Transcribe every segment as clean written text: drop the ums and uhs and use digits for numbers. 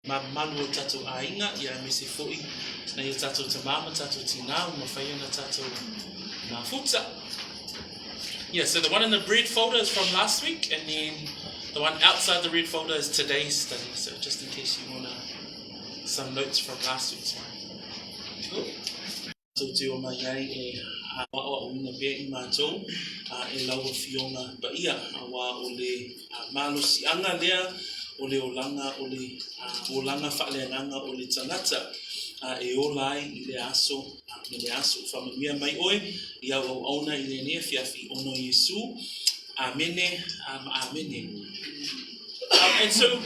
malu o tatou ainga ia me se fo'i na ia tatou tamama, tatou tinau, mawhaia na tatou mafuta. Yeah, so the one in the red folder is from last week, and then the one outside the red folder is today's study. So just in case you want some notes from last week's one. Cool. So te o mai ai e awa o ina bea I mātou e laua fionga ba ia awa o le malo si anga lea o le olanga o le olanga whaaleanganga o le tangata e olai I le aso whamamia mai oe I au auna I le nea fiafi ono Yesu. Amene, amene. And so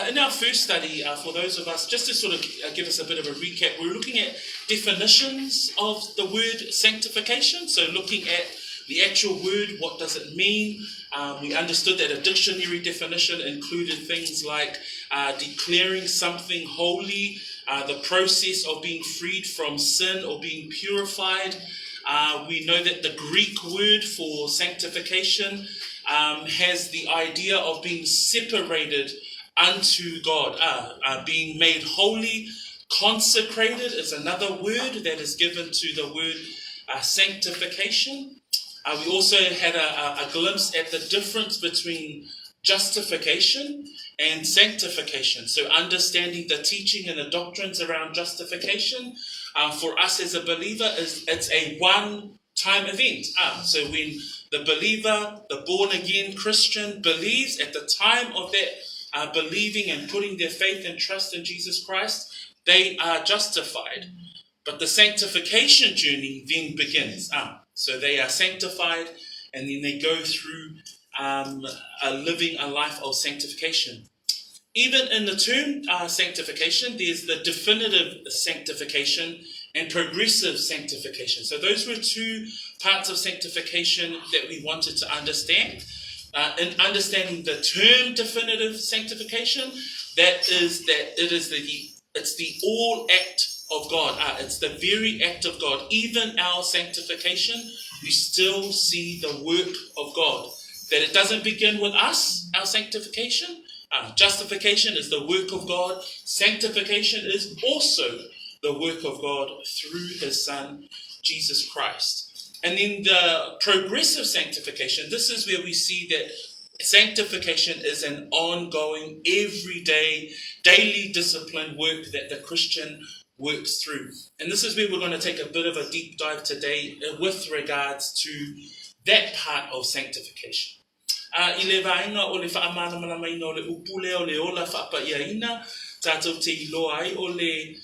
in our first study, for those of us, just to sort of give us a bit of a recap, we're looking at definitions of the word sanctification. So looking at the actual word, what does it mean? We understood that a dictionary definition included things like declaring something holy, the process of being freed from sin or being purified. We know that the Greek word for sanctification has the idea of being separated unto God, being made holy. Consecrated is another word that is given to the word sanctification. We also had a glimpse at the difference between justification and sanctification. So understanding the teaching and the doctrines around justification for us as a believer it's a one-time event. So when the believer, the born-again Christian believes, at the time of that believing and putting their faith and trust in Jesus Christ, they are justified. But the sanctification journey then begins. So they are sanctified and then they go through living a life of sanctification. Even in the term sanctification, there's the definitive sanctification and progressive sanctification. So those were two parts of sanctification that we wanted to understand. In understanding the term definitive sanctification, it's the all act of God. It's the very act of God. Even our sanctification, we still see the work of God. That it doesn't begin with us, our sanctification. Justification is the work of God. Sanctification is also the work of God through His Son, Jesus Christ. And then the progressive sanctification, this is where we see that sanctification is an ongoing, everyday, daily discipline work that the Christian works through. And this is where we're going to take a bit of a deep dive today with regards to that part of sanctification. I le vainga o le whaamana malamaina o le upule o le ola whapaiaina, tātou te iloa ai o le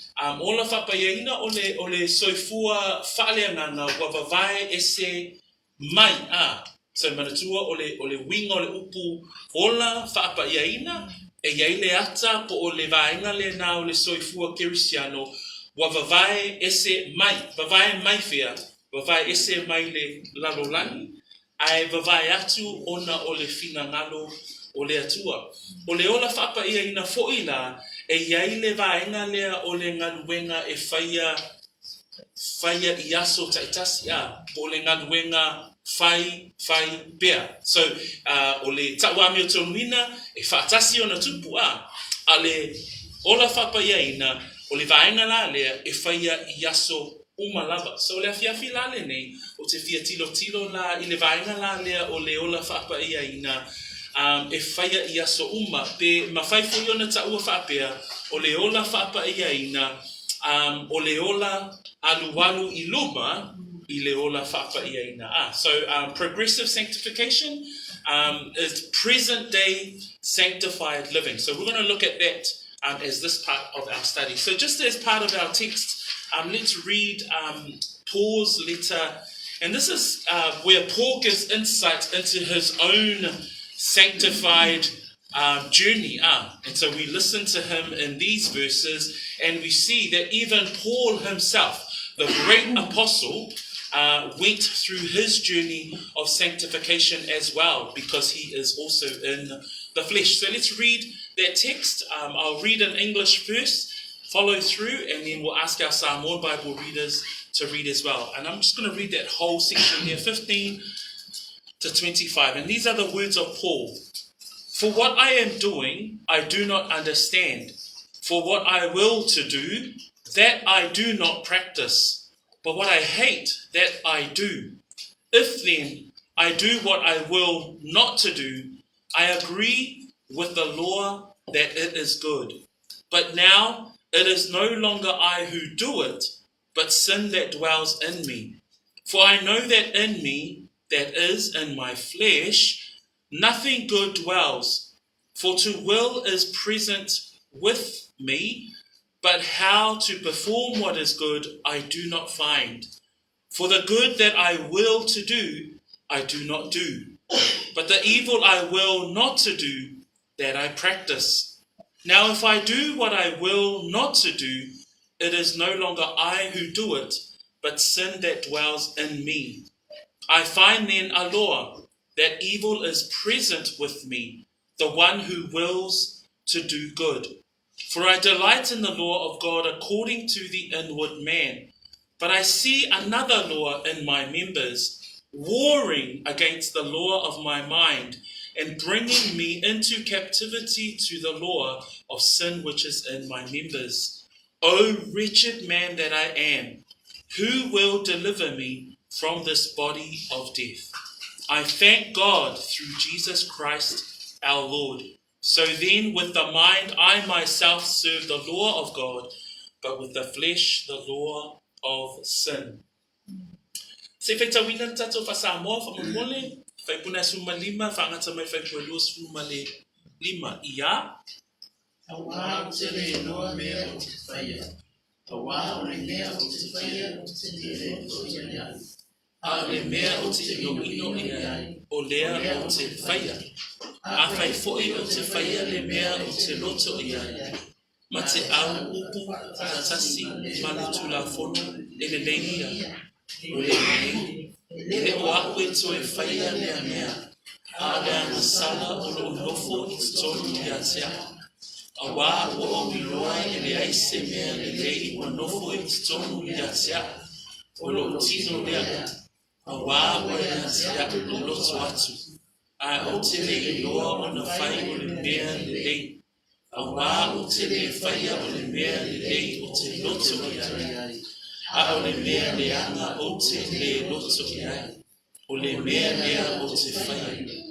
ola whapaiaina o le soifua whaaleanganga wawawai ese mai. So manatua o le winga o le upu ola whapaiaina, e iai le ata po o le vainga le na o le soifua kerisiano wawawai ese mai, wawai mai fea, wawai ese mai le lalolani. Ai vavai atu ona o le fina ngalo o le atua. O le ola whapa ia ina foila e iai le vaenga lea o le ngaluenga e whaia I aso taitasi o le ngaluenga whai bea. So o le tauami o tonuina e whaatasi ona tupu a le ola whapa ia ina o le vaenga la lea e whaia I aso umalava. So le afiafi la le nei o te fia tilo la I le vaenga la lea o le ola whapa ia ina e whaia I aso uma pe mawhaifo iona ta ua whapea o le ola whapa ia ina o le ola aluwalu I luma I le ola whapa ia ina. So progressive sanctification is present day sanctified living. So we're going to look at that as this part of our study. So just as part of our text, let's read Paul's letter. And this is where Paul gives insight into his own sanctified journey. And so we listen to him in these verses, and we see that even Paul himself, the great apostle, went through his journey of sanctification as well, because he is also in the flesh. So let's read that text. I'll read in English first, follow through, and then we'll ask our Samoan Bible readers to read as well. And I'm just going to read that whole section here, 15 to 25. And these are the words of Paul. For what I am doing, I do not understand. For what I will to do, that I do not practice, but what I hate, that I do. If then I do what I will not to do, I agree with the law that it is good. But now it is no longer I who do it, but sin that dwells in me. For I know that in me, that is in my flesh, nothing good dwells. For to will is present with me, but how to perform what is good I do not find. For the good that I will to do, I do not do. But the evil I will not to do, that I practice. Now if I do what I will not to do, it is no longer I who do it, but sin that dwells in me. I find then a law, that evil is present with me, the one who wills to do good. For I delight in the law of God according to the inward man. But I see another law in my members, warring against the law of my mind, and bringing me into captivity to the law of sin which is in my members. O wretched man that I am, who will deliver me from this body of death? I thank God through Jesus Christ our Lord. So then with the mind I myself serve the law of God, but with the flesh the law of sin. Se fai tawina tato fa Samoa fa mamole, fai puna suma lima, fa angata mai fai puelo suma le lima. Ia? Awa utere noa mea o te whaia. Awa o le mea o te whaia o te lere o te iai. A le mea o te ino iai, o lea o te whaia. A fai foi o te whaia le mea o te loto iai. Ma te au upu, tatasi, ma le tula fono, e le leia. O le mei, le o aku e toe whaia lea mea. A lea masala o lo nofo i te tonu i atea. A wā o o iloa e le aise mea le lei o nofo i te tonu i atea. O lo tino lea. A wā o e atea o loto atu. A o te le iloa o na whai o le mea le lei. A wā o te le whaia o le mea le lei o te loto i ai. A o le mea le anga o te le loto i ai. O le mea o te whaia.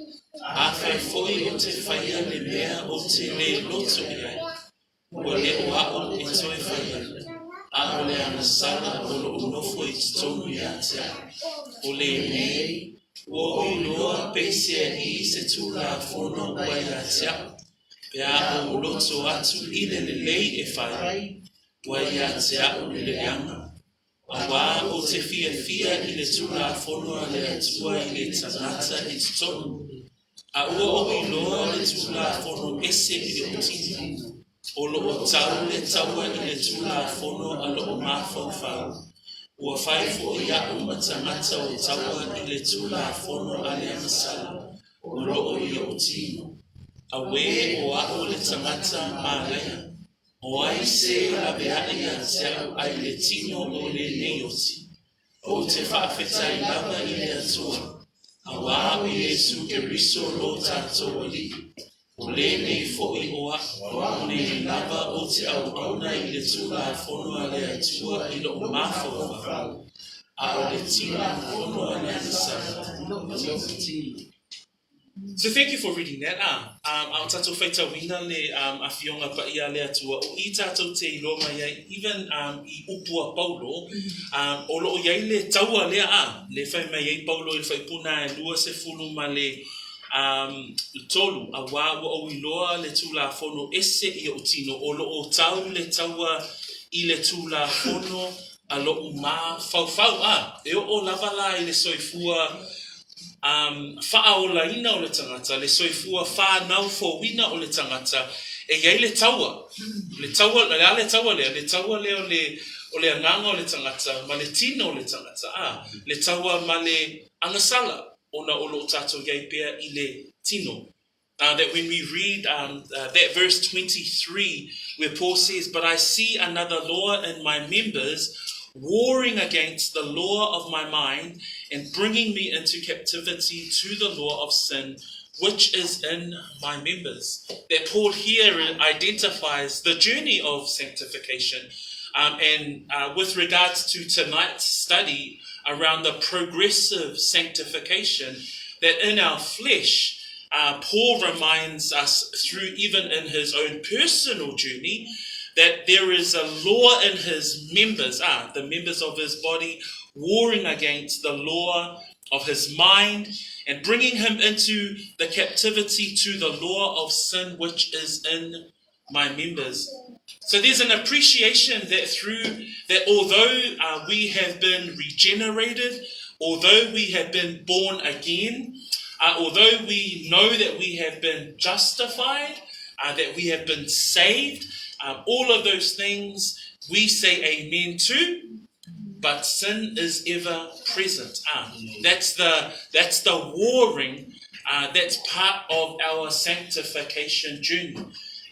A whai foi o te whaia le mea o te le loto i ai. O le o ao e toi whaia. A o le anasala o lo unofo i te tonu i atea. O le mei, o iloa pesia i se tula fono wai atea. Pea o loto atu i le lei e whai. Wai atea o le leanga. A wā o te fia i le tula fono a le atua i le tangata i te tonu. A ua o iloa le tula fono ese i le utini. O lo o tau le taua i le tula fono a lo o mawhauwhau. Ua whai fo i a o matamata o taua i le tula fono a le amasala. O lo o i o tino. A we o a o le tangata mālea. O ai se la beani a te au ai le tino o le neoti. O te whaafetai lava i le atua. A wā o Yesu ke riso lo tātou li. O le nei fo i oa, o nei lava o te au auna i le tula fono a le atua i lo mafo whau. A o le tina fono a le anasara. So thank you for reading that. Au tatou whaita wina le a fionga pa ia le atua. O I tatou te iloma iai, even I upua Paulo, o loo iai le taua lea le whai mai iai Paulo i whai puna e lua se fulu ma le tolu. A wā ua o iloa le tula fono ese I o tino. O loo tau le taua I le tula fono a loo ma fau. E o lavala I le soifua whaaolaina o le tangata, le soifua whanau fōwina o le tangata, e iai le taua. Le taua lea o le anganga o le tangata, ma le tina o le tangata. Le taua ma le angasala, ona o lo tato iai pea I le tino. That when we read that verse 23, where Paul says, "But I see another law in my members, warring against the law of my mind and bringing me into captivity to the law of sin which is in my members. That Paul here identifies the journey of sanctification. And with regards to tonight's study around the progressive sanctification, that in our flesh, Paul reminds us through even in his own personal journey, that there is a law in his members, the members of his body, warring against the law of his mind and bringing him into the captivity to the law of sin which is in my members. So there's an appreciation that although we have been regenerated, although we have been born again, although we know that we have been justified, that we have been saved, all of those things we say amen to, but sin is ever present. That's the warring. That's part of our sanctification journey.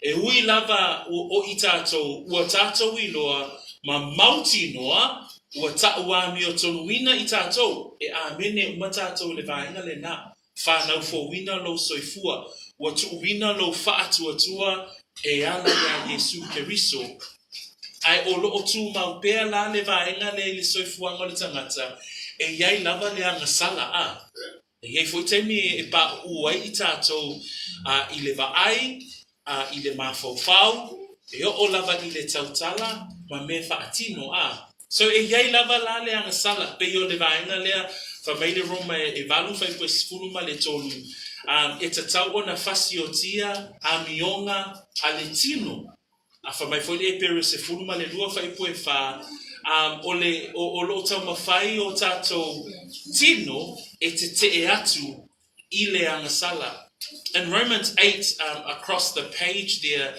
E hui lava o i tātou, ua tātou I loa, ma mauti noa, ua taua mi o toluina I tātou, e a mene uma tātou le vaenga le nā, whanau fo wina lo soifua, ua tuuina lo whaatuatua, e ala ya Yesu Keriso. Ai o loo tū mau pēr la le vaenga le soifua ngole tangata, e iai lava le anga sala E iai foi temi e pa uai I tātou I le vaai, I le mafau, e o lava I le tautala, ma me whaatino So e iai lava la le anga sala, pe o le vaenga lea, fa meile roma e valu fai po sifuruma le tolu. E ta tau o na fasiotia, a mionga, a le tino. A fa mai foi le pero se furuma le lua fai po e fa, o lo tau mawhai o tato tino, e te e atu, I le anga sala. In Romans 8, across the page there,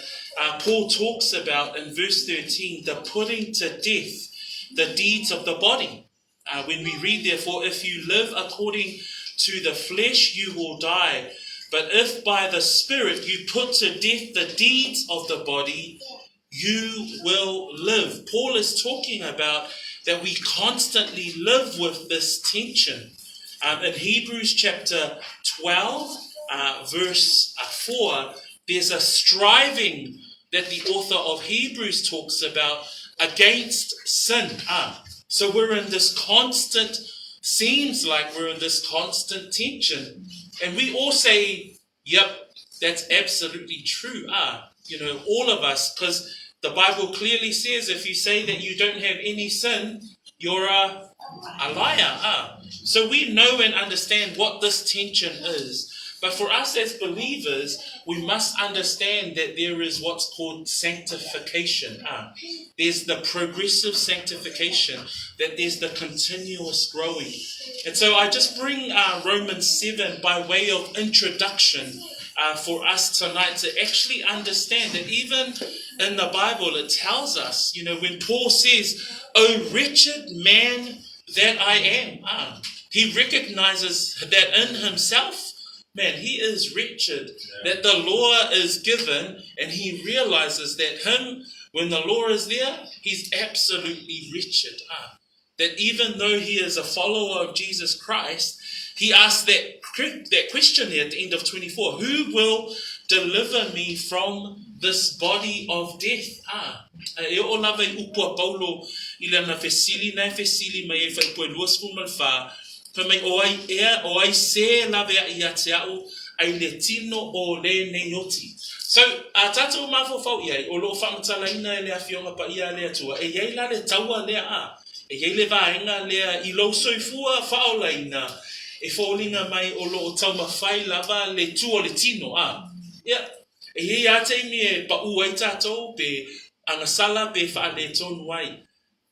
Paul talks about, in verse 13, the putting to death the deeds of the body. When we read, therefore, if you live according to the flesh, you will die. But if by the Spirit you put to death the deeds of the body, you will live. Paul is talking about that we constantly live with this tension. In Hebrews chapter 12, verse 4, there's a striving that the author of Hebrews talks about against sin. So we're in this constant, seems like we're in this constant tension. And we all say, yep, that's absolutely true. All of us, because the Bible clearly says if you say that you don't have any sin, you're a liar. So we know and understand what this tension is. But for us as believers, we must understand that there is what's called sanctification. There's the progressive sanctification, that there's the continuous growing. And so I just bring Romans 7 by way of introduction for us tonight to actually understand that even in the Bible, it tells us, when Paul says, "O wretched man that I am," he recognizes that in himself, man, he is wretched, that the law is given, and he realizes that when the law is there, he's absolutely wretched. That even though he is a follower of Jesus Christ, he asks that question there at the end of 24, who will deliver me from this body of death? E o lava I upua Paulo I lana fesili mai e whai poe luas fumalwha, pa mai o ai se lave I ate au ai le tino o le neoti. So, tātou mawhawhau iai, o lo whangatalaina e lea whionga pa ia lea tua, e iei la le taua lea e iei le vaenga lea I lo soifua whaolaina, e whaulinga mai o lo tauma whai lava le tua le tino, e iei ate mi e pa uai tātou, pe angasala pe wha le tonu ai.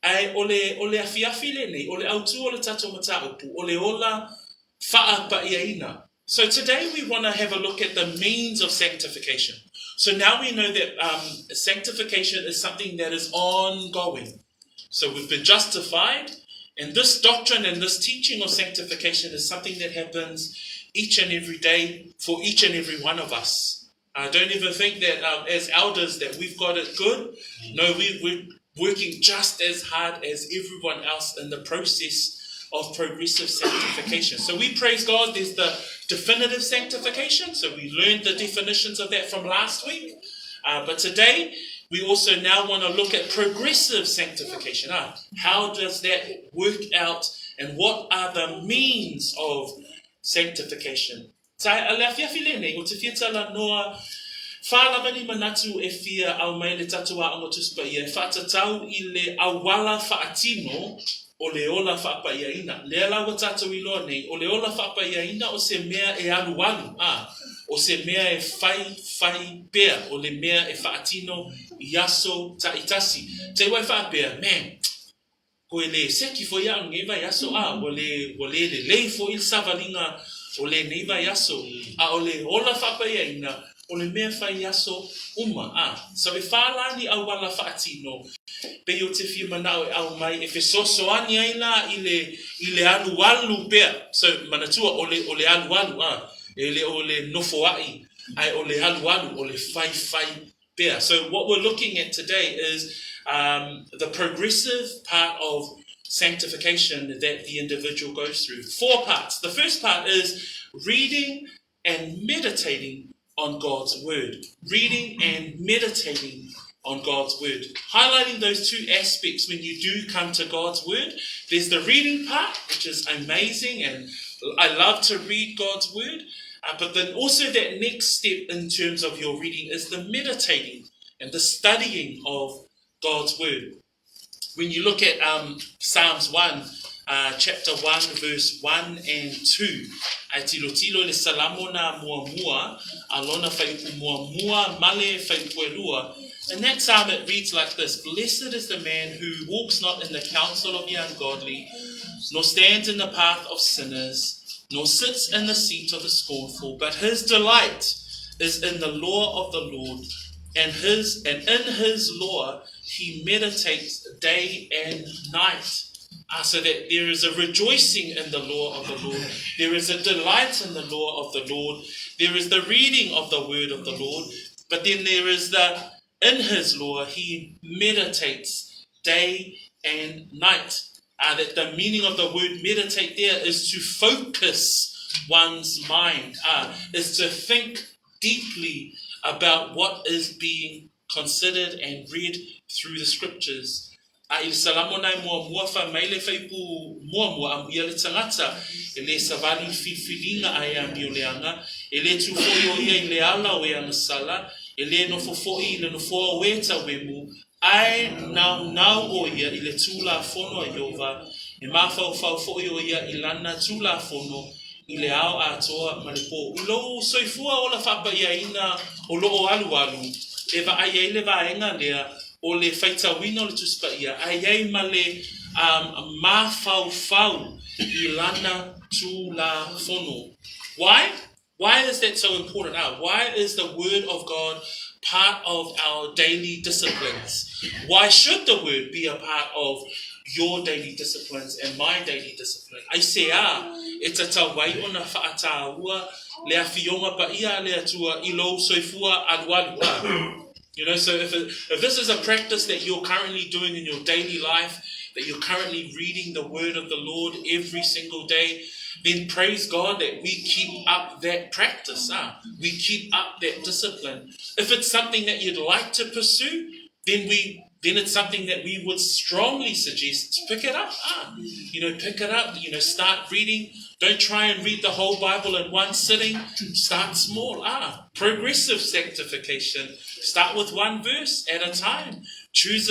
Ai ole afiafi le nei, ole autu ole tatou mataupu, ole ola wha pa iaina. So today we want to have a look at the means of sanctification. So now we know that sanctification is something that is ongoing. So we've been justified, and this doctrine and this teaching of sanctification is something that happens each and every day for each and every one of us. Don't ever think that as elders that we've got it good. No, we're working just as hard as everyone else in the process of progressive sanctification. So we praise God, there's the definitive sanctification. So we learned the definitions of that from last week. But today, we also now want to look at progressive sanctification. How does that work out, and what are the means of sanctification? Whālawani manatu e whia au mai le tatua ango tuspa ia. Whātatau I le awala whaatino o le ola whaapaiaina. Le alawa tatou iloa nei, o le ola whaapaiaina o se mea e alualu. O se mea e whai pea, o le mea e whaatino I aso ta itasi. Te wai whaapea, man, koe le seki fo ia ngeva yaso o le leifo il savalinga o le neiva yaso. O le ola whaapaiaina, o le mea whai aso uma. So e whālani au wala whaatino, pe o te whia manao e au mai, e whe sosoani aina I le alualu pea. So manatua o le alualu, o le nofoai, o le alualu, o le whai pea. So what we're looking at today is the progressive part of sanctification that the individual goes through. 4 parts. The first part is reading and meditating on God's word. Reading and meditating on God's word. Highlighting those 2 aspects when you do come to God's word. There's the reading part, which is amazing, and I love to read God's word. But then also that next step in terms of your reading is the meditating and the studying of God's word. When you look at Psalms 1, chapter 1, verse 1 and 2, ai tilo le salamona mua alona faipu mua male faipuelua. In that psalm it reads like this: Blessed is the man who walks not in the counsel of the ungodly, nor stands in the path of sinners, nor sits in the seat of the scornful, but his delight is in the law of the Lord, and in his law he meditates day and night. So that there is a rejoicing in the law of the Lord. There is a delight in the law of the Lord. There is the reading of the word of the Lord. But then there is in his law, he meditates day and night. That the meaning of the word meditate there is to focus one's mind, is to think deeply about what is being considered and read through the scriptures. Il salamonai mua fa mai le faipu mua amuia le tangata e le savali fifilinga ai amioleanga e le tufoio ia I le ala o ia masala e le no fofoi le no fo weta wemu ai now o ia I le tula fono a Yehova e mafau fo ia I lana tula fono I le ao atoa malepo ulo soifua ola whapaiaina o loo alu e va ai le vaenga lea o le whaitawina o le tuspa ia, ai ma le mafau I lana tū la fono. Why? Why is that so important? Why is the word of God part of our daily disciplines? Why should the word be a part of your daily disciplines and my daily discipline? I say, it's a tawai ona whaataua, le awhionga pa ia le atua ilo soifua alualua. You know, so if this is a practice that you're currently doing in your daily life, that you're currently reading the word of the Lord every single day, then praise God that we keep up that practice. We keep up that discipline. If it's something that you'd like to pursue, then it's something that we would strongly suggest to pick it up. Pick it up, start reading. Don't try and read the whole Bible in one sitting. Start small. Progressive sanctification. Start with one verse at a time. Choose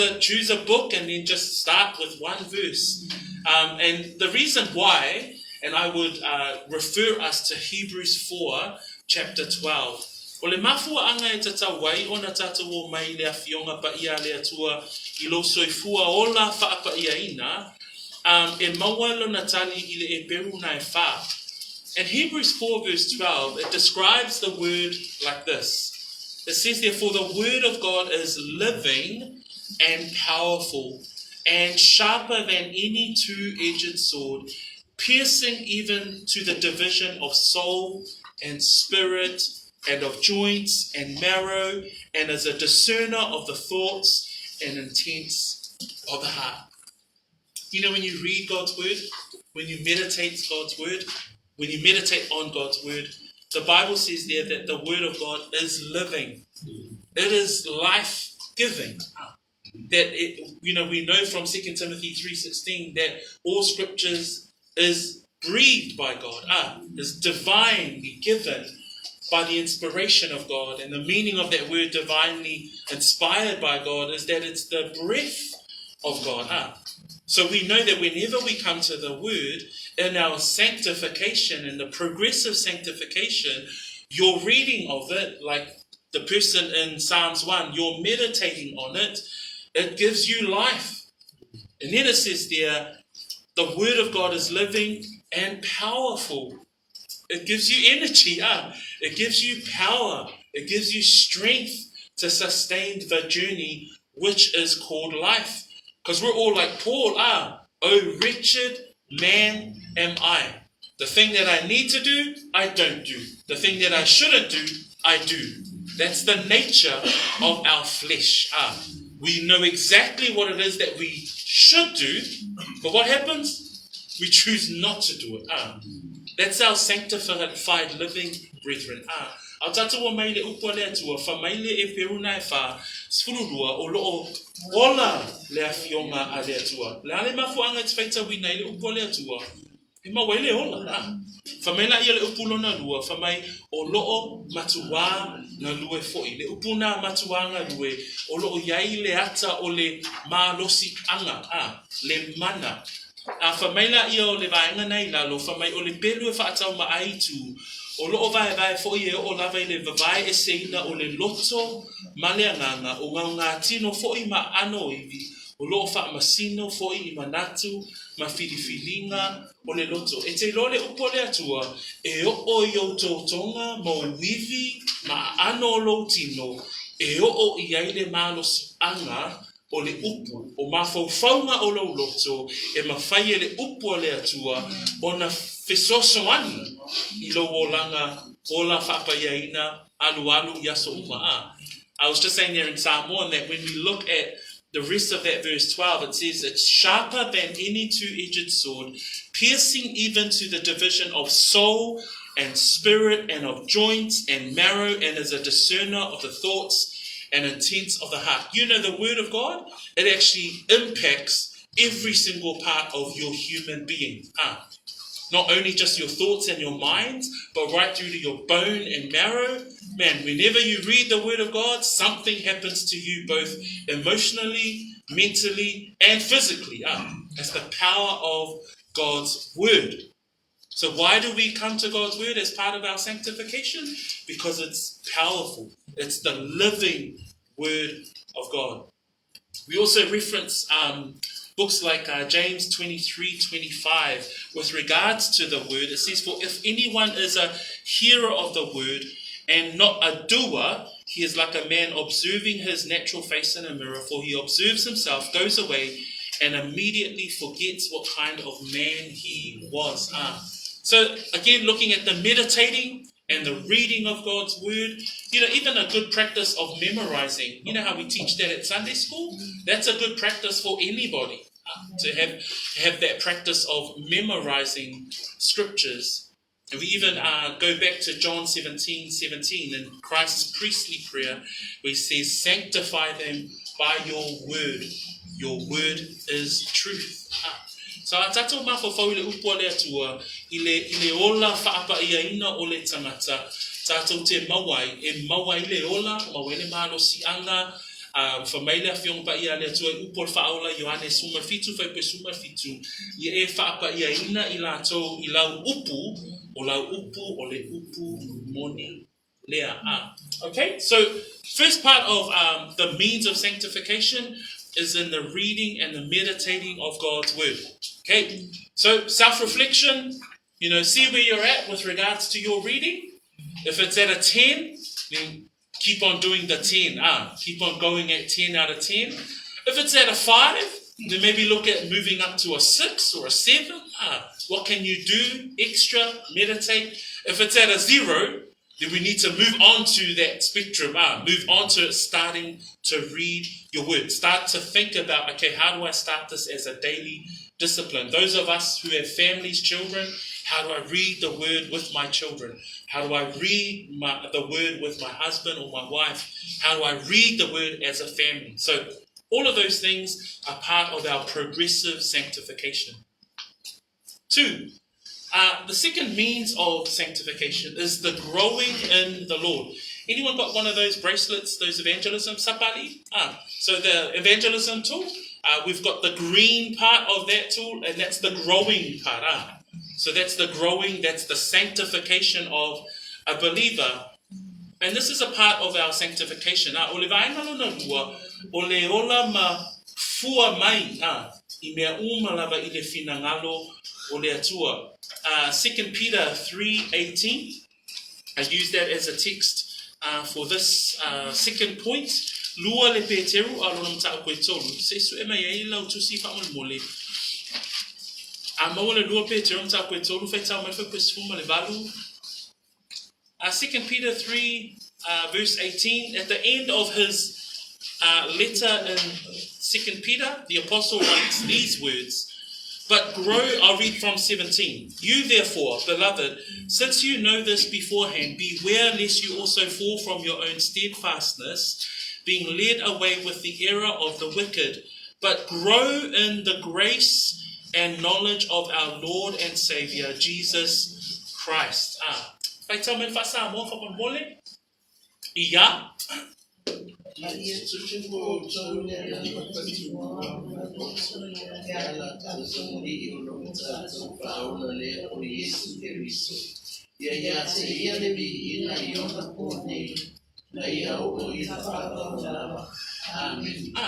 a book and then just start with one verse. And the reason why, and I would refer us to Hebrews 4, chapter 12. O le mafua anga e tatawai o na tatawo mai le awhionga pa ia le atua I lo soifua o la whaapa ia ina e mawalo na tali I le e peru na e wha. In Hebrews 4 verse 12, it describes the word like this. It says, therefore, the word of God is living and powerful and sharper than any two-edged sword, piercing even to the division of soul and spirit and of joints and marrow, and as a discerner of the thoughts and intents of the heart. When you read God's word, when you meditate God's word, when you meditate on God's word, the Bible says there that the word of God is living. It is life-giving. That we know from 2 Timothy 3:16 that all scriptures is breathed by God, is divinely given by the inspiration of God. And the meaning of that word divinely inspired by God is that it's the breath of God. So we know that whenever we come to the word in our sanctification, in the progressive sanctification, your reading of it, like the person in Psalms 1, you're meditating on it, it gives you life. And then it says there, the word of God is living and powerful. It gives you energy. It gives you power. It gives you strength to sustain the journey, which is called life. Because we're all like Paul. Oh, wretched man am I. The thing that I need to do, I don't do. The thing that I shouldn't do, I do. That's the nature of our flesh. We know exactly what it is that we should do, but what happens? We choose not to do it. That's our sanctified living, brethren. Au tatua mai le upo le atua, fa mai le e peruna e fa, sfururua o loo ola le afionga a le atua. Le ale mafuanga te faita wina i le upo le atua, e mawai le ola. Fa mai la ia le upulo na lua, fa mai o loo matua na lue foi. Le upuna matua na lue, o loo iai le ata o le malosi anga, le mana. Fa mai la ia o le vaenga nei lalo, fa mai o le pelu e whaatau ma aitu, o loo vai foi e o lava i le vavai e seina o le loto ma le anganga, o ngā tino foi ma ano iwi, o loo wha masino foi i manatu, ma filifilinga o le loto. E te lole upo le atua, e o i o tōtonga mo wivi ma ano lo tino, e o i aile malosi anga, o le upu, o mawhauwhaunga o lo loto, e mawhai le upu le atua, o na whesosoani i lo o langa, o la whapaiaina, alu yaso uma. I was just saying there in Samoan that when we look at the rest of that verse 12, it says, it's sharper than any two-edged sword, piercing even to the division of soul and spirit and of joints and marrow, and is a discerner of the thoughts and intents of the heart. You know, the word of God, it actually impacts every single part of your human being. Not only just your thoughts and your minds, but right through to your bone and marrow. Man, whenever you read the word of God, something happens to you both emotionally, mentally, and physically. That's the power of God's word. So why do we come to God's word as part of our sanctification? Because it's powerful. It's the living word of God. We also reference books like James 23:25 with regards to the word. It says, for if anyone is a hearer of the word and not a doer, he is like a man observing his natural face in a mirror, for he observes himself, goes away, and immediately forgets what kind of man he was. So again, looking at the meditating and the reading of God's word, even a good practice of memorizing. You know how we teach that at Sunday school? That's a good practice for anybody, to have that practice of memorizing scriptures. And we even go back to John 17:17 in Christ's priestly prayer, where he says, sanctify them by your word. Your word is truth. So a tato mawhawhau le upo le atua, i le ola whaapaiaina o le tangata, tato te mawai, e mawai le ola, mawai le malo si anga, whamaile a whiong pa ia le atua, upo le whaola, Ioane suma fitu, whaipe suma fitu, i e whaapaiaina i lato, i lau upu, o le upu moni lea. Okay, so first part of the means of sanctification is in the reading and the meditating of God's word. Okay, so self-reflection, see where you're at with regards to your reading. If it's at a 10, then keep on doing the 10. Keep on going at 10 out of 10. If it's at a 5, then maybe look at moving up to a 6 or a 7. What can you do extra? Meditate. If it's at a 0, then we need to move on to that spectrum. Move on to starting to read your word. Start to think about, okay, how do I start this as a daily discipline. Those of us who have families, children, how do I read the word with my children? How do I read the word with my husband or my wife? How do I read the word as a family? So all of those things are part of our progressive sanctification. 2, the second means of sanctification is the growing in the Lord. Anyone got one of those bracelets, those evangelism sapali? So the evangelism tool, we've got the green part of that tool, and that's the growing part. So that's the growing, that's the sanctification of a believer. And this is a part of our sanctification. Ole vaina lona lua, ole ola ma fua mai, I mea umalava I le finangalo o Luatua. 2 Peter 3:18. I use that as a text for this second point. Lua le peteru alona mta koe tolu. Se su ema ye lau tusi fa mole. Amawale lua peteru mta koe tolu fa tau mai fa koe sfuma le valu. 2 Peter 3 verse 18. At the end of his letter in 2 Peter, the apostle writes these words. But grow, I'll read from 17. You therefore, beloved, since you know this beforehand, beware lest you also fall from your own steadfastness, being led away with the error of the wicked, but grow in the grace and knowledge of our Lord and Savior, Jesus Christ.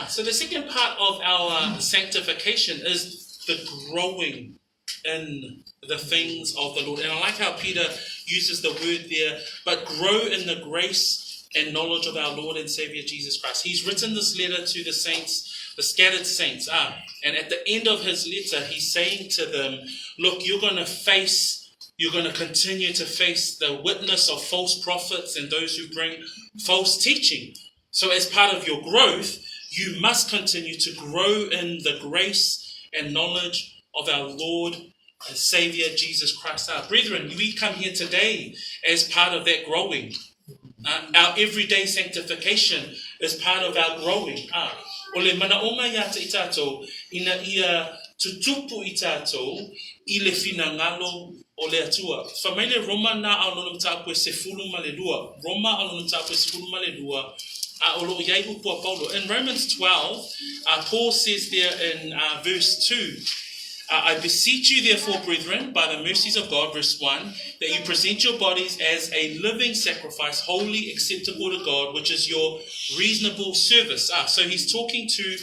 So the second part of our sanctification is the growing in the things of the Lord. And I like how Peter uses the word there, but grow in the grace and knowledge of our Lord and Savior Jesus Christ. He's written this letter to the saints, the scattered saints. And at the end of his letter, he's saying to them, look, you're going to continue to face the witness of false prophets and those who bring false teaching. So as part of your growth, you must continue to grow in the grace and knowledge of our Lord and Savior Jesus Christ. Brethren, we come here today as part of that growing. Our everyday sanctification is part of our growing. Ole mana oma ya te itato ina ia tutupu itato I le finangalo o Luatua. Famile Roma na alona mtapwe sefulu malelua. Roma alona mtapwe sefulu malelua. Olo yaibu po Paulo. In Romans 12, Paul says there in verse 2, I beseech you, therefore, brethren, by the mercies of God, verse 1, that you present your bodies as a living sacrifice, wholly acceptable to God, which is your reasonable service. So he's talking to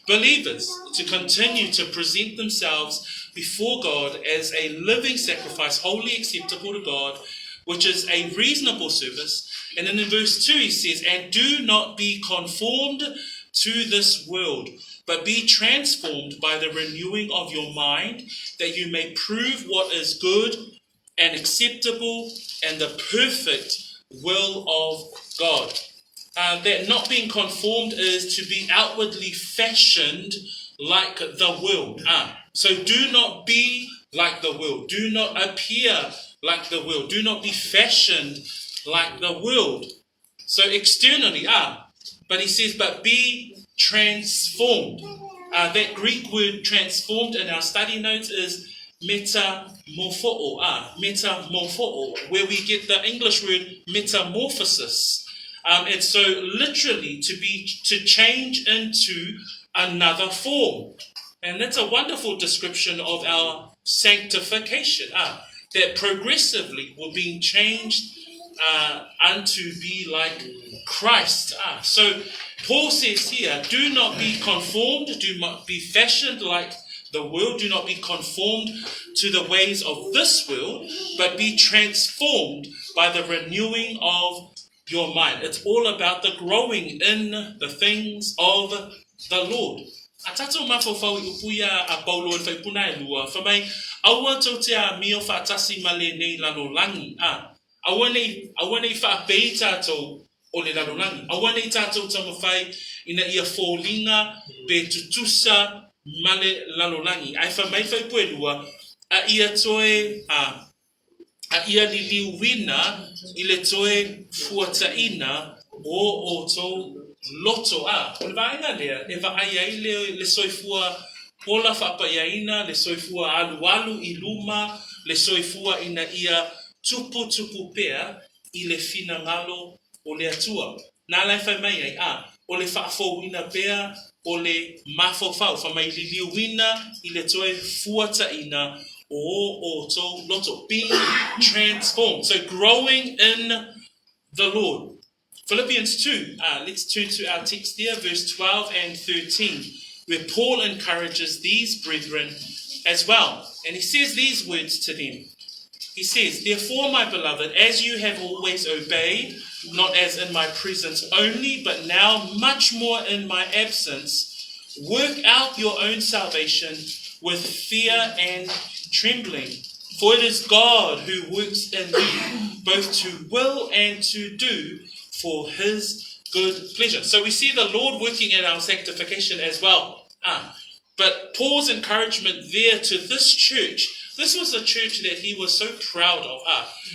believers to continue to present themselves before God as a living sacrifice, wholly acceptable to God, which is a reasonable service. And then in verse 2 he says, and do not be conformed to this world, but be transformed by the renewing of your mind, that you may prove what is good and acceptable and the perfect will of God. That not being conformed is to be outwardly fashioned like the world. So do not be like the world. Do not appear like the world. Do not be fashioned like the world. So externally, but he says, but be transformed. That Greek word transformed in our study notes is metamorpho, where we get the English word metamorphosis. And so literally to change into another form. And that's a wonderful description of our sanctification. That progressively we're being changed unto be like Christ. So Paul says here, do not be conformed, do not be fashioned like the world, do not be conformed to the ways of this world, but be transformed by the renewing of your mind. It's all about the growing in the things of the Lord. Atato mafofau upuya a Paulo e faipuna e lua. Famai, aua totea mio fatasi male nei lalolangi. Awane fa peitato o le lalolangi. Awane tato tamafai ina ia fōlinga be tutusa male lalolangi. Ai whamai whai puelua, a ia toe a ia liliuina I le toe fuataina o tau loto o le vaenga lea e vaai ai le soifua pola whapaiaina, le soifua alu I luma, le soifua ina ia tupu pea I le fina ngalo o le atua. Nā lai whai mai ai o le whaafouina pea o le mafofau whamai liliuina I le toe fuataina o tau loto, being transformed. So growing in the Lord. Philippians 2, let's turn to our text there, verse 12 and 13, where Paul encourages these brethren as well. And he says these words to them. He says, therefore, my beloved, as you have always obeyed, not as in my presence only, but now much more in my absence, work out your own salvation with fear and trembling. For it is God who works in you, both to will and to do for his good pleasure. So we see the Lord working in our sanctification as well. But Paul's encouragement there to this church, this was a church that he was so proud of,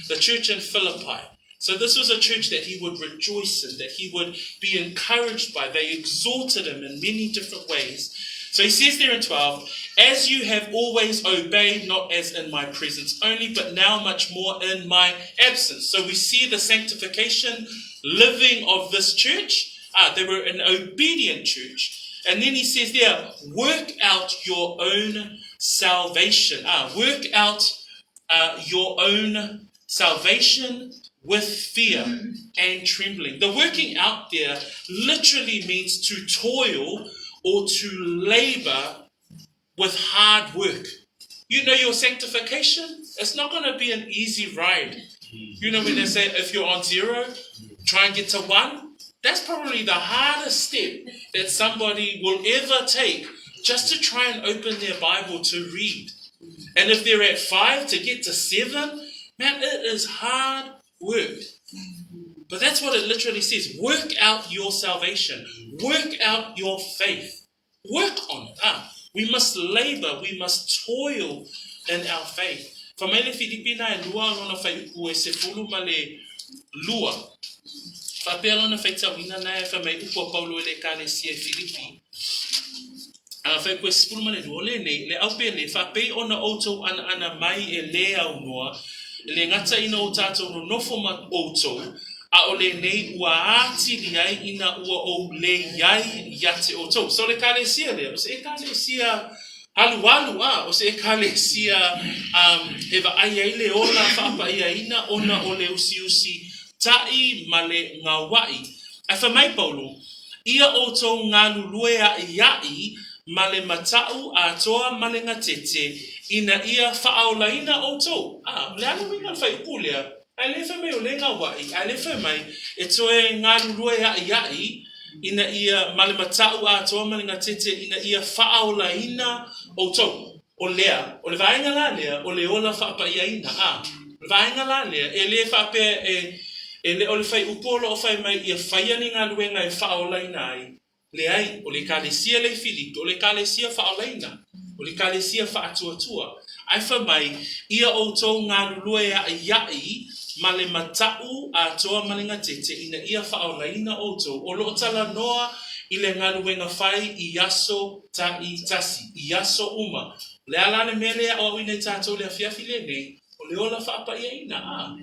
the church in Philippi. So this was a church that he would rejoice in, that he would be encouraged by. They exhorted him in many different ways. So he says there in 12, as you have always obeyed, not as in my presence only, but now much more in my absence. So we see the sanctification living of this church. They were an obedient church. And then he says there, work out your own salvation. Work out your own salvation with fear and trembling. The working out there literally means to toil or to labor with hard work. You know, your sanctification, it's not going to be an easy ride. You know, when they say if you're on 0, try and get to 1. That's probably the hardest step that somebody will ever take just to try and open their Bible to read. And if they're at 5 to get to 7, man, it is hard work. But that's what it literally says. Work out your salvation. Work out your faith. Work on it. We must labor. We must toil in our faith. Famele Filipina e lua lona fai upu e se fulu ma le lua. Fapea lona fai tawina na e famei upu a Paulo e le kalesia Filipi. Fai kwe se fulu ma le lua le nei. Le aupe le fapei ona outou ana mai e le au noa. Le ngata ina o tātou no nofo ma outou. A o le nei ua ati li ai ina ua o le iai yate outou. So le kalesia le. O se e kalesia alu o se e kalesia he va ai ai le ola whaapa ia ina ona o le usi tai ma le ngawai. A whamai Paulo, ia outou ngā lulue a iai ma le matau a toa ma le ngatete ina ia whaaolaina outou. Le anu minga whai upulea, ai le whamai o le ngawai, ai le whamai e toe ngā lulue a iai ina ia ma le matau a toa ma le ngatete ina ia whaaolaina outou. O lea, o le vaenga la lea, o le ola whaapa ia ina. Le vaenga la lea, e le whape e le o le whai upolo o whai mai ia whaiani ngā luenga e whaolaina ai. Le ai, o le kalesia le Filipi, o le kalesia whaolaina, o le kalesia whaatuatua. Ai whamai, ia outou ngā lulue a iai, ma le matau a toa malinga tete ina ia whaolaina outou. O lo tala noa i le ngā luenga whai i aso ta i tasi, i aso uma. Le alane mele o awine tātou le awhiawhi le nei, o le ola whaapa ia ina.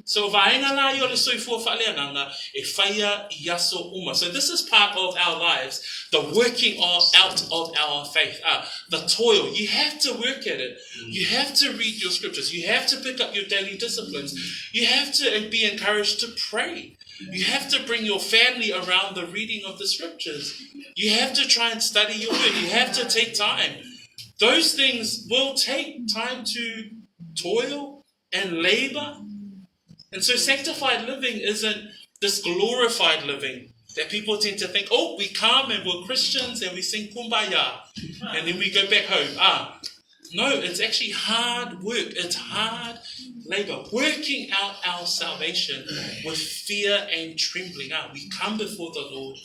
So vaenga la i o le soifua whaaleananga e whaia i aso uma. So this is part of our lives, the working out of our faith, the toil. You have to work at it. You have to read your scriptures. You have to pick up your daily disciplines. You have to be encouraged to pray. You have to bring your family around the reading of the scriptures. You have to try and study your word. You have to take time. Those things will take time to toil and labor. And so sanctified living isn't this glorified living that people tend to think, oh, we come and we're Christians and we sing Kumbaya and then we go back home. No, it's actually hard work. It's hard labor. Working out our salvation with fear and trembling. We come before the Lord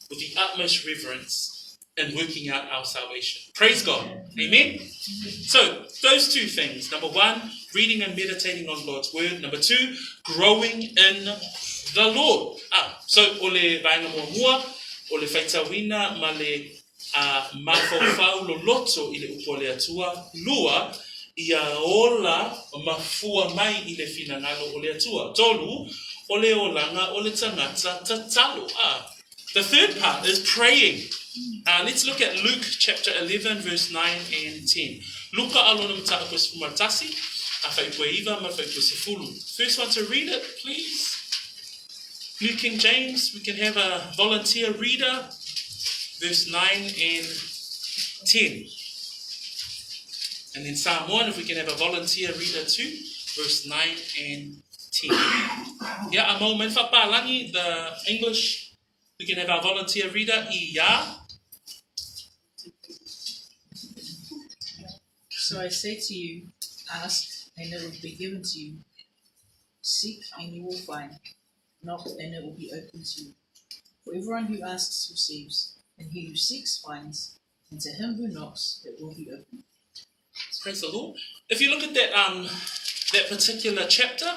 with the utmost reverence in working out our salvation. Praise God. Amen. So those two things. Number one, reading and meditating on God's word. Number two, growing in the Lord. So ole vainga mua, ole faitawina male mafofau lo loto ile upole atua lua ia ola mafua mai ile finangalo ole atua tolu ole olanga ole tangata tatalo. The third part is praying. Let's look at Luke chapter 11 verse 9 and 10. Luka alona mta kwes fumartasi afa ipoiva mafa iposifulu. First one to read it, please. New King James, we can have a volunteer reader, verse 9 and 10. And then Samoan, if we can have a volunteer reader too, verse 9 and 10. Yeah, a moment for Palangi, the English, we can have our volunteer reader, Iya. So I say to you, ask and it will be given to you. Seek and you will find. Knock and it will be opened to you. For everyone who asks receives, and he who seeks finds, and to him who knocks it will be opened. Praise the Lord. If you look at that particular chapter,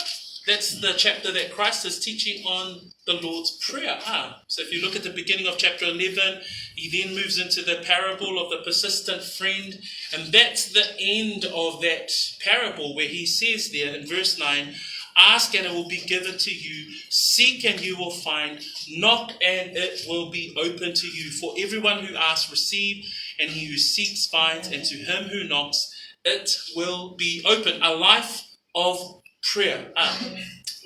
that's the chapter that Christ is teaching on the Lord's Prayer. So if you look at the beginning of chapter 11, he then moves into the parable of the persistent friend, and that's the end of that parable where he says there in verse 9, ask and it will be given to you. Seek and you will find. Knock and it will be open to you. For everyone who asks, receive, and he who seeks finds, and to him who knocks, it will be open. A life of prayer.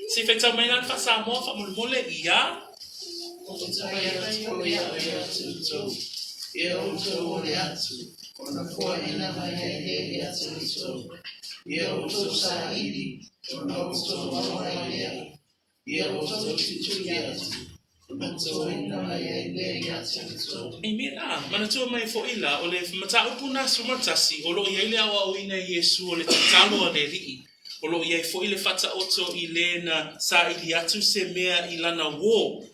Si feta mainan fa Samoa fa mulmole ia. Amen. Manatua mai fo ila ole mata upuna sumatasi olo ile awa uina Yesu ole tatalo le ri. Olo ia fo ile fata oto ile na sa ili atu se mea ilana wo.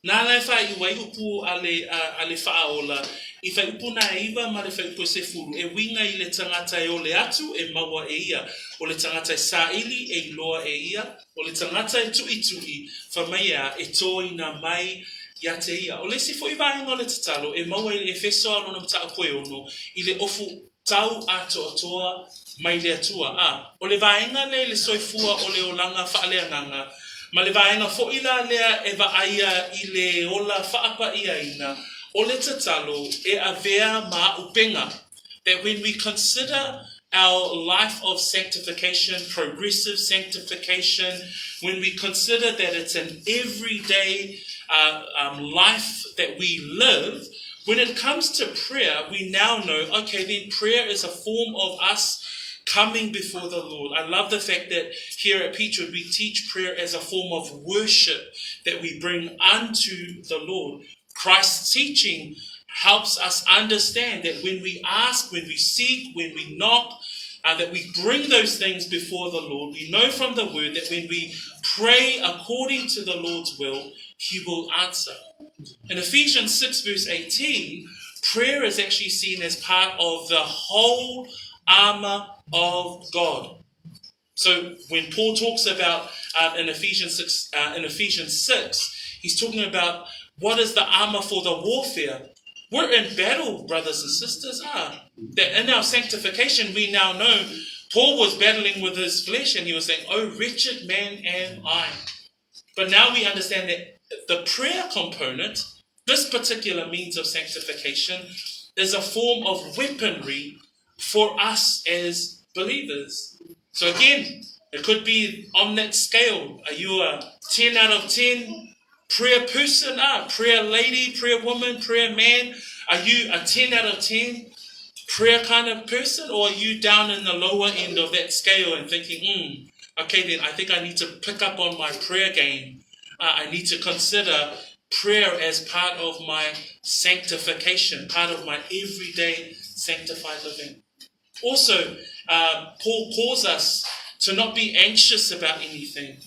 Na la fa I wai upu ale fa ola. Ifa upuna iva ma le fa upu se furu e winga ile tangata e ole atu e mawa e ia. Ole tangata sa ili e loa e ia. Ole tangata e tui fa maia e toina mai ya te ia. Ole si fo iwa inga le tatalo e maua ile e feso alo na mta koe ono ile ofu tau ato atoa mai le atua. Ole vaenga le soifua ole olanga fa ale nganga. Ma le vaenga fo ila lea e va aia ile ola fa apa ia ina. Ole tatalo e avea ma upenga. That when we consider our life of sanctification, progressive sanctification, when we consider that it's an everyday life that we live, when it comes to prayer, we now know, okay, then prayer is a form of us coming before the Lord. I love the fact that here at Peachwood, we teach prayer as a form of worship that we bring unto the Lord. Christ's teaching helps us understand that when we ask, when we seek, when we knock, that we bring those things before the Lord. We know from the word that when we pray according to the Lord's will, he will answer. In Ephesians 6 verse 18, prayer is actually seen as part of the whole armor of God. So when Paul talks about in Ephesians 6, he's talking about what is the armor for the warfare. We're in battle, brothers and sisters. That in our sanctification, we now know Paul was battling with his flesh and he was saying, oh, wretched man am I. But now we understand that the prayer component, this particular means of sanctification, is a form of weaponry for us as believers. So again, it could be on that scale. Are you a 10 out of 10 prayer person? Prayer lady, prayer woman, prayer man? Are you a 10 out of 10 prayer kind of person? Or are you down in the lower end of that scale and thinking, okay, then I think I need to pick up on my prayer game. I need to consider prayer as part of my sanctification, part of my everyday sanctified living. Also, Paul calls us to not be anxious about anything.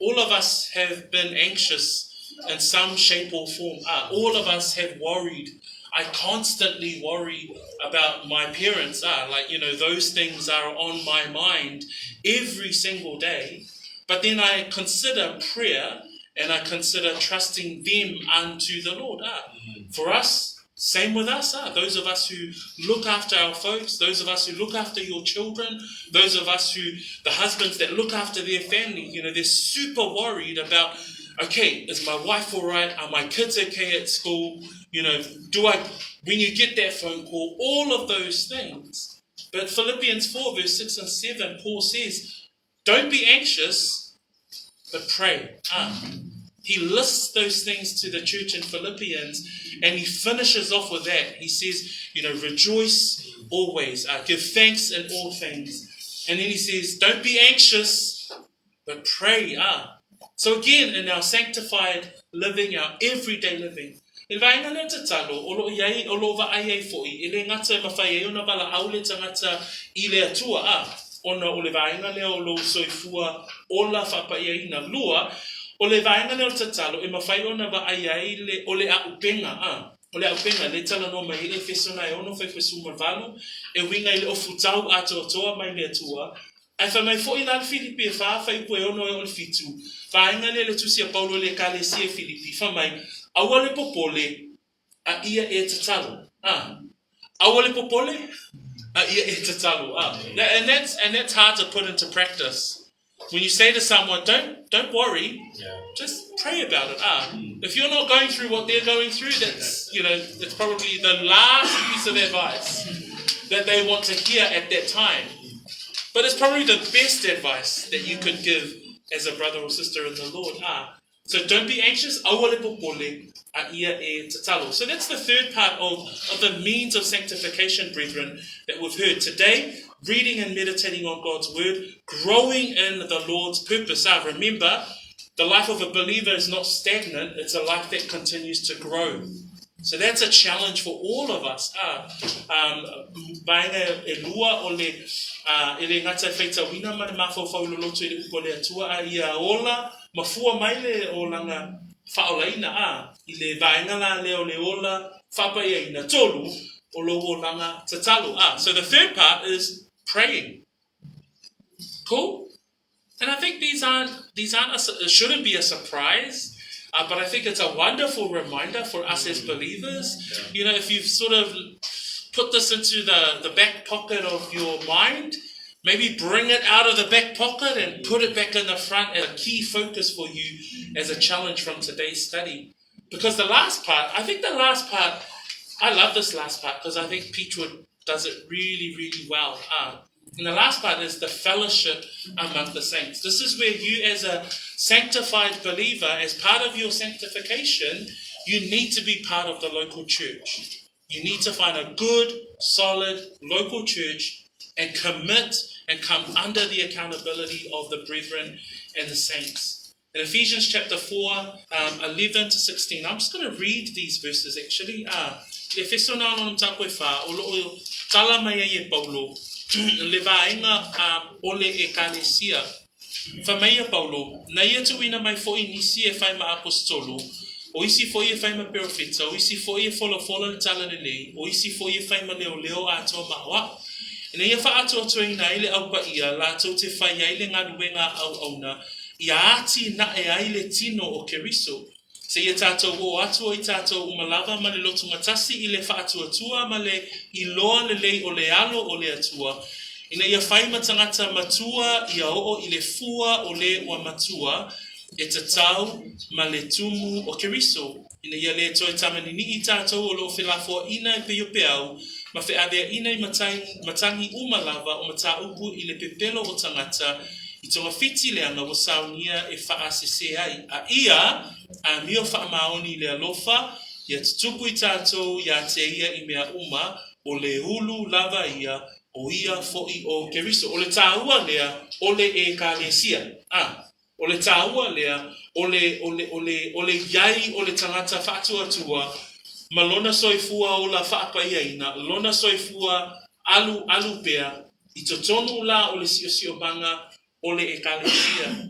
All of us have been anxious in some shape or form. All of us have worried. I constantly worry about my parents. Those things are on my mind every single day. But then I consider prayer and I consider trusting them unto the Lord. For us, same with us. Those of us who look after our folks, those of us who look after your children, those of us the husbands that look after their family, they're super worried about, okay, is my wife all right? Are my kids okay at school? When you get that phone call, all of those things. But Philippians 4 verse 6 and 7, Paul says, don't be anxious, but pray. He lists those things to the church in Philippians, and he finishes off with that. He says, rejoice always, give thanks in all things. And then he says, don't be anxious, but pray. So again, in our sanctified living, our everyday living, ona o le vaenga leo lo soifua ola whapaiaina lua, o le vaenga leo tatalo, mawhai ona va aiaile o le aupenga, o le aupenga, le tala no mai le fesona e ono whaiwhesu marvalu, e winga i le ofutau ato toa mai le atua, ai whamai fo i nal Filipi e whawhai pue ono e o le fitu, vaenga le tusia Paulo le kale sia Filipi, whamai, awa le popole, a ia e tatalo, awa le popole, and that's hard to put into practice. When you say to someone, don't worry, just pray about it. If you're not going through what they're going through, that's it's probably the last piece of advice that they want to hear at that time. But it's probably the best advice that you could give as a brother or sister in the Lord. So don't be anxious. So that's the third part of the means of sanctification, brethren, that we've heard today. Reading and meditating on God's word, growing in the Lord's purpose. Remember, the life of a believer is not stagnant. It's a life that continues to grow. So that's a challenge for all of us. Mafua maile o langa whaolaina I le vaengala leo leola whapaeina tolu o lowo langa tatalu So the third part is praying. Cool? And I think these shouldn't be a surprise, but I think it's a wonderful reminder for us as believers. If you've sort of put this into the back pocket of your mind, maybe bring it out of the back pocket and put it back in the front as a key focus for you as a challenge from today's study. Because the last part, I love this last part because I think Peachwood does it really, really well. And the last part is the fellowship among the saints. This is where you as a sanctified believer, as part of your sanctification, you need to be part of the local church. You need to find a good, solid local church and commit and come under the accountability of the brethren and the saints. In Ephesians chapter 4, 11 to 16, I'm just going to read these verses actually. Paulo, na ia tu ina mai fo inisi e fai ma apostolo, o isi fo i fai ma profeta, o isi fo i fola tala nei, o isi fo i fai ma leo ato mawa. Ina ia fa ato ina ile au pa ia la to te fai ile ngaduenga au na ia ati na e ile tino o keriso. Se ia tato o atu i tato umalava ma le lotu matasi ile fa atu atua ma le iloa le o le alo o le atua. Ina ia fai matangata matua ia o ile fua o le wa matua e tatau ma le tumu o keriso. Ina ia le toi tamani ni i tato o lo filafo ina e peo peau ma fe avea ina i matangi umalava o mata upu ile pepelo o tangata I tonga fiti le anga o saunia e faa asese ai. A ia a mio faa maoni le alofa ia tutupu I tato ia te ia I mea uma o le hulu lava ia o ia foi o keriso. O le tāua lea o le e kālesia. O le tāua lea o le iai o le tangata whaatuatua ma lona soifua o la whaapaia lona soifua alu pea I totonu la o le siosio banga o le e kālesia.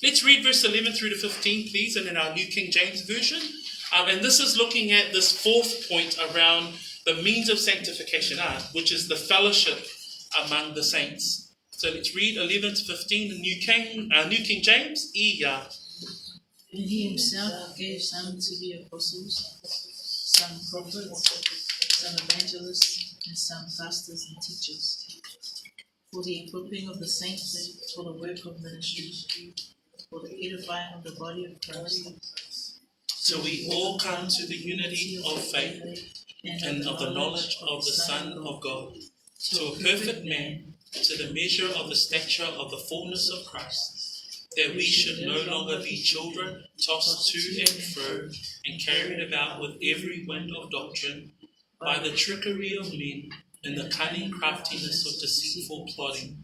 Let's read verse 11 through to 15 please, and in our New King James Version. And this is looking at this fourth point around the means of sanctification, which is the fellowship among the saints. So let's read 11 to 15, the New King James. And he himself gave some to be apostles, some prophets, some evangelists, and some pastors and teachers, for the equipping of the saints, for the work of ministry, for the edifying of the body of Christ. So we all come to the unity of faith and of the knowledge of the Son of God, to a perfect man, to the measure of the stature of the fullness of Christ, that we should no longer be children, tossed to and fro, and carried about with every wind of doctrine, by the trickery of men, and the cunning craftiness of deceitful plotting,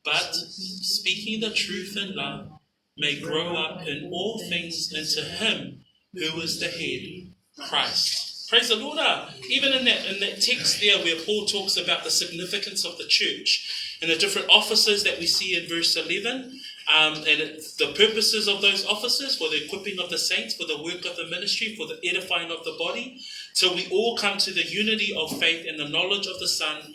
but, speaking the truth in love, may grow up in all things into Him who is the head, Christ. Praise the Lord. Even in that text there where Paul talks about the significance of the church and the different offices that we see in verse 11, and the purposes of those offices, for the equipping of the saints, for the work of the ministry, for the edifying of the body. So we all come to the unity of faith and the knowledge of the Son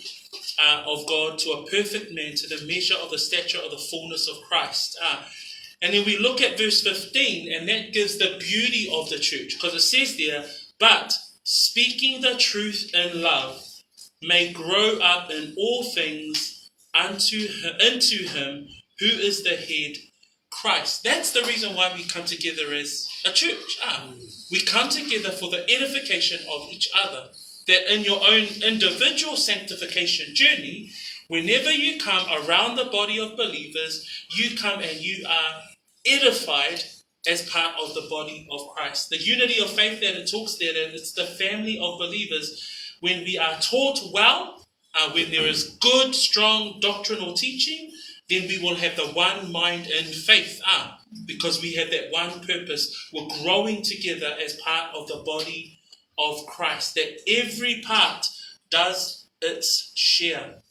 of God, to a perfect man, to the measure of the stature of the fullness of Christ. And then we look at verse 15, and that gives the beauty of the church, because it says there, but speaking the truth in love, may grow up in all things into Him who is the head, Christ. That's the reason why we come together as a church. We come together for the edification of each other. That in your own individual sanctification journey, whenever you come around the body of believers, you come and you are edified as part of the body of Christ. The unity of faith that it talks there, that it's the family of believers. When we are taught well, when there is good, strong doctrinal teaching, then we will have the one mind in faith, because we have that one purpose. We're growing together as part of the body of Christ, that every part does its share.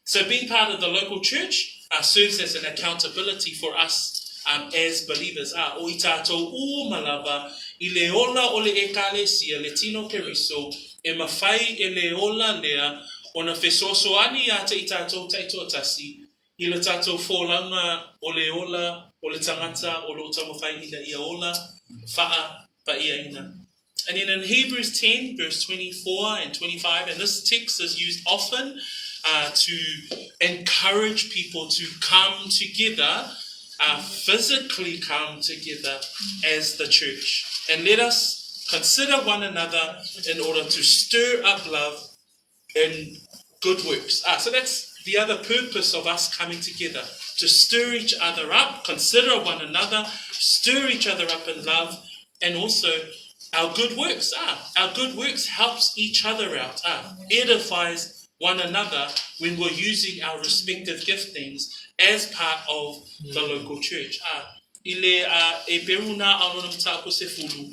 So being part of the local church serves as an accountability for us as believers. O i tātou malava i le ola o le ekalesia le tino keriso e mawhai e le ola lea ona whesosoani a te i tātou taito atasi i le tātou whōlaunga o le ola o le tangata o lo tamawhai ina ia ola whaa pa ia ina. And then in Hebrews 10 verse 24 and 25, and this text is used often to encourage people to come together, physically come together as the church. And let us consider one another in order to stir up love and good works. So that's the other purpose of us coming together, to stir each other up, consider one another, stir each other up in love, and also our good works. Our good works helps each other out, edifies one another when we're using our respective giftings as part of the local church. Ile e peruna alona mta ko se fulu.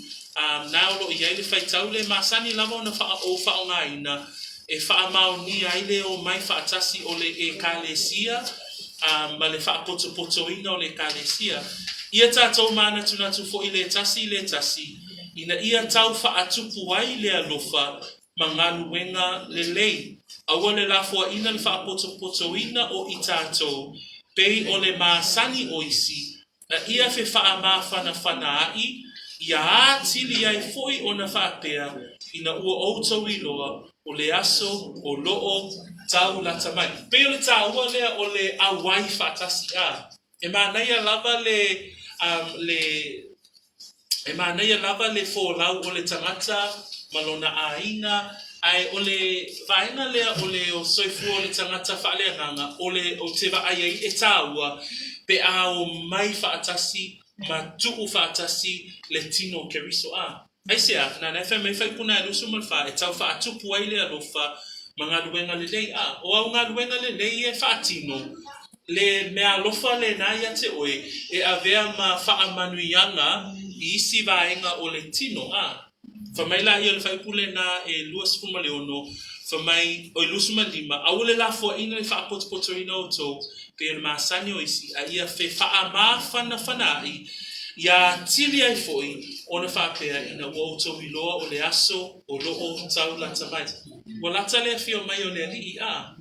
Na lo ia ile fai tau le masani lava ona fa o fa nga ina e fa mau ni ile o mai fa atasi o le ekalesia ma le fa poto ina o le ekalesia. Ia tatou mana tuna tu fo ile tasi ina ia tau fa atupu ai le alofa mangalu wenga le lei. Awole la fo ina le fa poto ina o itato pei o le masani oisi na ia fe fa ma fana ai ia tili ai foi ona fa pea ina ua outou iloa o le aso o loo tau la tamai pei o le tau o le awai fa tasi e manaia lava e manaia lava le fo lau o le tangata malona aina ai ole vaina lea ole o soifu ole tangata whaale nganga ole o te wa ai e tāua pe a o mai whaatasi ma tuku whaatasi le tino keriso ai sea na nefe me whai kuna e lusu malwha e tau whaatupu ai lea lofa ma ngā luenga le lei o au ngā luenga le lei e whaatino le mea lofa le naia te oe e avea ma whaamanuianga i isi vaenga o le tino fa mai la ia le fai pule na e luas fuma le ono fa mai o lusuma lima awole la fo ina le fa poto ina o to pe le masani o isi a ia fe fa ama fana ai Ia tili ai foi ona whapea ina ua tau iloa o le aso o loo tau lata mai. Wa lata le fio mai o le li a.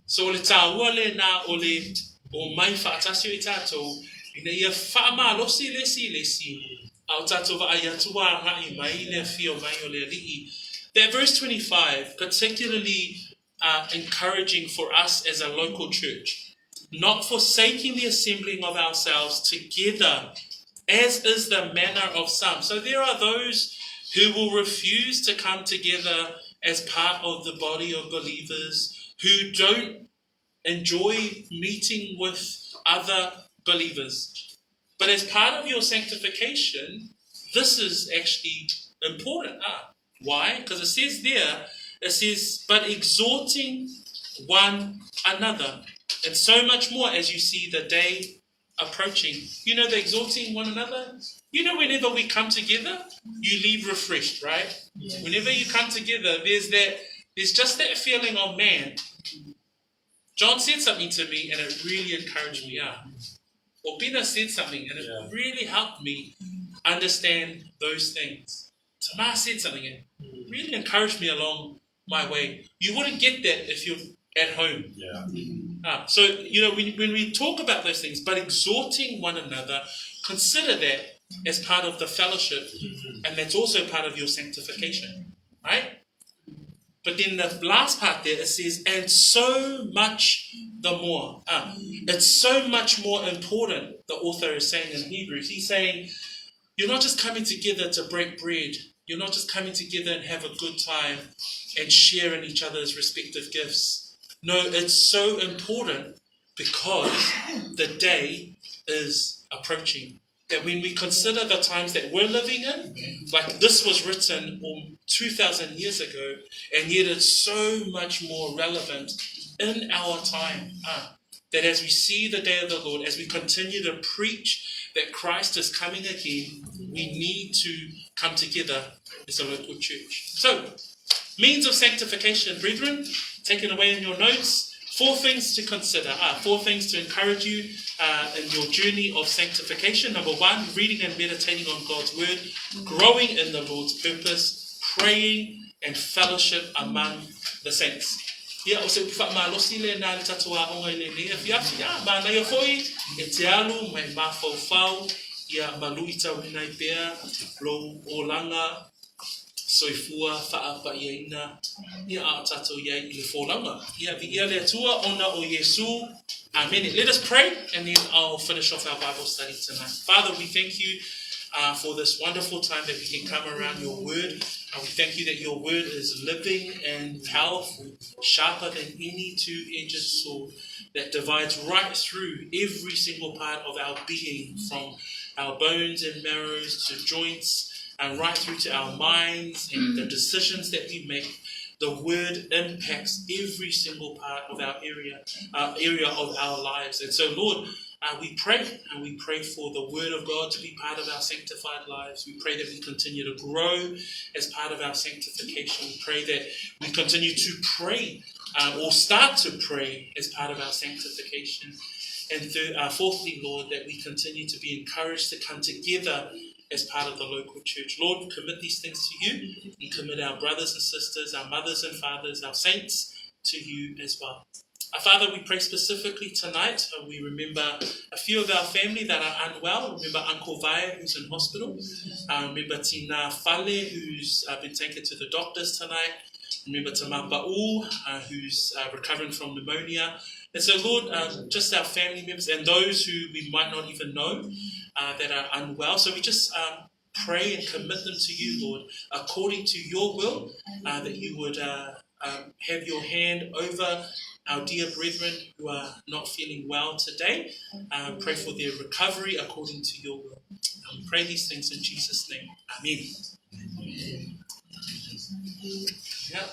So o le tāua le na o le o mai whaatasio I tātou ina ia whaamalosi lesi au tātou wa ai atua ngai mai le fio mai o le li. That verse 25 particularly encouraging for us as a local church, not forsaking the assembling of ourselves together, as is the manner of some. So there are those who will refuse to come together as part of the body of believers, who don't enjoy meeting with other believers. But as part of your sanctification, this is actually important. Why? Because it says, but exhorting one another. And so much more as you see the day approaching. You know, the exhorting one another. You know, whenever we come together, you leave refreshed, right? Yes. Whenever you come together, there's just that feeling of, man, John said something to me and it really encouraged me. Or Pina said something and it really helped me understand those things. Tamar said something and really encouraged me along my way. You wouldn't get that if you're at home. So, you know, when we talk about those things, but exhorting one another, consider that as part of the fellowship, and that's also part of your sanctification, right? But then the last part there, it says, and so much the more. It's so much more important, the author is saying in Hebrews. He's saying, you're not just coming together to break bread. You're not just coming together and have a good time and share in each other's respective gifts. No, it's so important because the day is approaching. That when we consider the times that we're living in, like this was written 2,000 years ago, and yet it's so much more relevant in our time. That as we see the day of the Lord, as we continue to preach that Christ is coming again, we need to come together as a local church. So, means of sanctification, brethren, taken away in your notes. 4 things to consider, 4 things to encourage you in your journey of sanctification. Number 1, reading and meditating on God's word, growing in the Lord's purpose, praying and fellowship among the saints. Ia o se whaamalosi le nā le tatua onga le nea fiafi, ma nai a foi, e te alu, mai mawhauwhau, ia maluita winai pēr, lo o langa, soifua whaapa ia ina, ia a tato ia I le whōlanga. Ia vi ia le atua ona o Yesu. Amen. Let us pray and then I'll finish off our Bible study tonight. Father, we thank you for this wonderful time that we can come around your word. We thank you that your word is living and powerful, sharper than any two-edged sword that divides right through every single part of our being, from our bones and marrows to joints, and right through to our minds and the decisions that we make. The word impacts every single part of our area of our lives. And so, Lord, we pray for the word of God to be part of our sanctified lives. We pray that we continue to grow as part of our sanctification. We pray that we continue to pray or start to pray as part of our sanctification. And fourthly, Lord, that we continue to be encouraged to come together as part of the local church. Lord, we commit these things to you. We commit our brothers and sisters, our mothers and fathers, our saints to you as well. Father, we pray specifically tonight. We remember a few of our family that are unwell. Remember Uncle Vai, who's in hospital. Remember Tina Fale, who's been taken to the doctors tonight. Remember Tamar Ba'u, who's recovering from pneumonia. And so, Lord, just our family members and those who we might not even know that are unwell. So we just pray and commit them to you, Lord, according to your will, that you would have your hand over our dear brethren who are not feeling well today. Pray for their recovery according to your will. We pray these things in Jesus' name. Amen. Yeah.